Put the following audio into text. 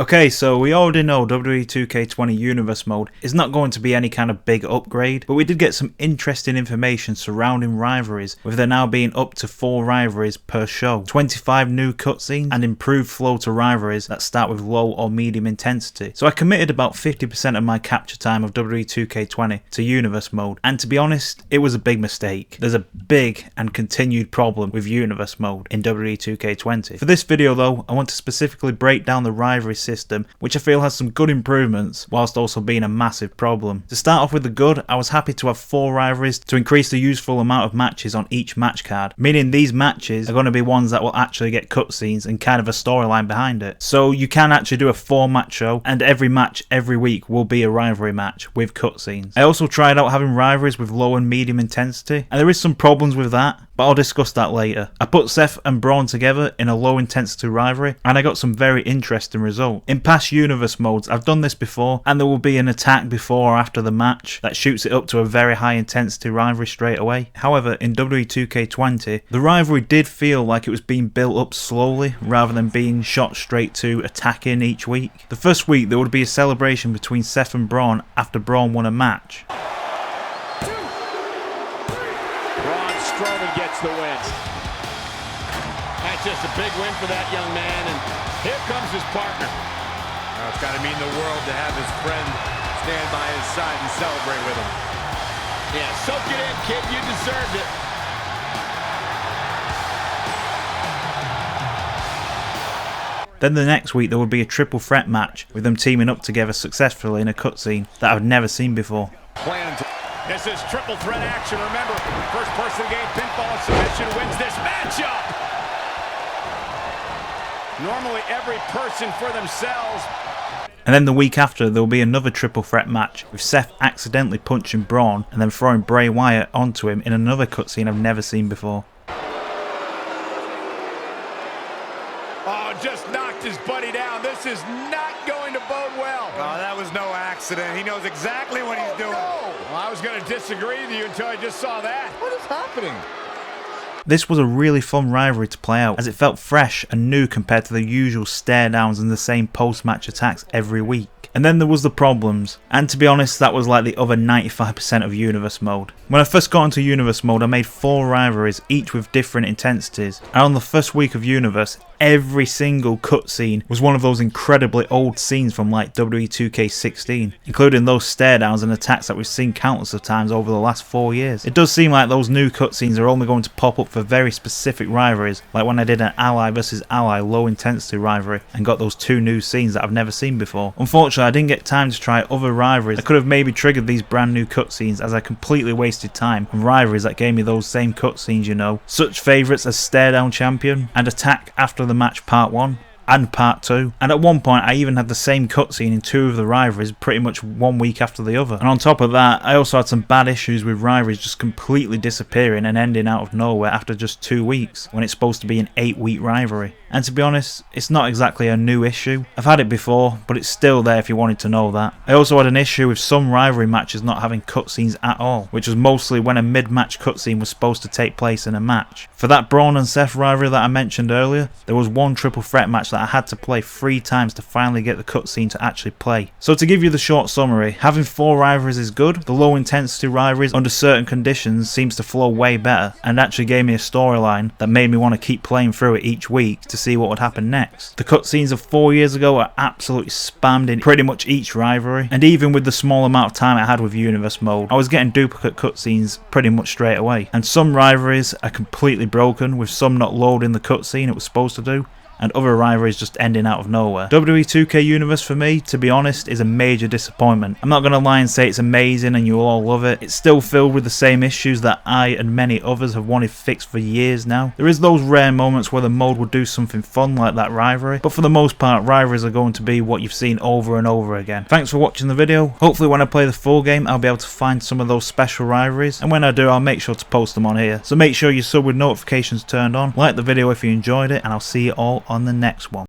Okay, so we already know WWE 2K20 Universe Mode is not going to be any kind of big upgrade, but we did get some interesting information surrounding Rivalries, with there now being up to 4 Rivalries per show, 25 new cutscenes, and improved flow to Rivalries that start with low or medium intensity. So I committed about 50% of my capture time of WWE 2K20 to Universe Mode, and to be honest, it was a big mistake. There's a big and continued problem with Universe Mode in WWE 2K20. For this video though, I want to specifically break down the Rivalries system, which I feel has some good improvements whilst also being a massive problem. To start off with the good, I was happy to have 4 rivalries to increase the useful amount of matches on each match card, meaning these matches are going to be ones that will actually get cutscenes and kind of a storyline behind it. So you can actually do a 4-match show, and every match every week will be a rivalry match with cutscenes. I also tried out having rivalries with low and medium intensity, and there is some problems with that, but I'll discuss that later. I put Seth and Braun together in a low intensity rivalry, and I got some very interesting results. In past Universe modes, I've done this before, and there will be an attack before or after the match that shoots it up to a very high intensity rivalry straight away. However, in WWE 2K20, the rivalry did feel like it was being built up slowly rather than being shot straight to attacking each week. The first week there would be a celebration between Seth and Braun after Braun won a match. Strowman gets the win. That's just a big win for that young man, and here comes his partner. Now it's got to mean the world to have his friend stand by his side and celebrate with him. Yeah, soak it in, kid. You deserved it. Then the next week there would be a triple threat match with them teaming up together successfully in a cutscene that I've never seen before. This is triple threat action. Remember, first person to gain pinfall and submission wins this matchup. Normally every person for themselves. And then the week after there will be another triple threat match with Seth accidentally punching Braun and then throwing Bray Wyatt onto him in another cutscene I've never seen before. Oh, just knocked his buddy down. This is not going to bode well. Oh, that was no accident. He knows exactly what he's doing. No. Well, I was going to disagree with you until I just saw that. What is happening? This was a really fun rivalry to play out, as it felt fresh and new compared to the usual stare downs and the same post-match attacks every week. And then there was the problems, and to be honest that was like the other 95% of Universe Mode. When I first got into Universe Mode I made 4 rivalries, each with different intensities, and on the first week of Universe every single cutscene was one of those incredibly old scenes from like WWE 2K16, including those stare downs and attacks that we've seen countless of times over the last 4 years. It does seem like those new cutscenes are only going to pop up for very specific rivalries, like when I did an ally versus ally low intensity rivalry and got those 2 new scenes that I've never seen before. Unfortunately I didn't get time to try other rivalries that could have maybe triggered these brand new cutscenes, as I completely wasted time on rivalries that gave me those same cutscenes, you know. Such favourites as Stare Down Champion and Attack After the Match Part 1 and Part 2, and at one point I even had the same cutscene in 2 of the rivalries pretty much 1 week after the other. And on top of that I also had some bad issues with rivalries just completely disappearing and ending out of nowhere after just 2 weeks when it's supposed to be an 8-week rivalry. And to be honest, it's not exactly a new issue. I've had it before, but it's still there if you wanted to know that. I also had an issue with some rivalry matches not having cutscenes at all, which was mostly when a mid-match cutscene was supposed to take place in a match. For that Braun and Seth rivalry that I mentioned earlier, there was one triple threat match that I had to play 3 times to finally get the cutscene to actually play. So to give you the short summary, having 4 rivalries is good. The low intensity rivalries under certain conditions seems to flow way better, and actually gave me a storyline that made me want to keep playing through it each week to see what would happen next. The cutscenes of 4 years ago are absolutely spammed in pretty much each rivalry, and even with the small amount of time I had with Universe Mode, I was getting duplicate cutscenes pretty much straight away. And some rivalries are completely broken, with some not loading the cutscene it was supposed to do, and other rivalries just ending out of nowhere. WWE 2K Universe for me, to be honest, is a major disappointment. I'm not going to lie and say it's amazing and you'll all love it. It's still filled with the same issues that I and many others have wanted fixed for years now. There is those rare moments where the mode would do something fun like that rivalry, but for the most part rivalries are going to be what you've seen over and over again. Thanks for watching the video. Hopefully when I play the full game I'll be able to find some of those special rivalries, and when I do I'll make sure to post them on here. So make sure you sub with notifications turned on, like the video if you enjoyed it, and I'll see you all on the next one.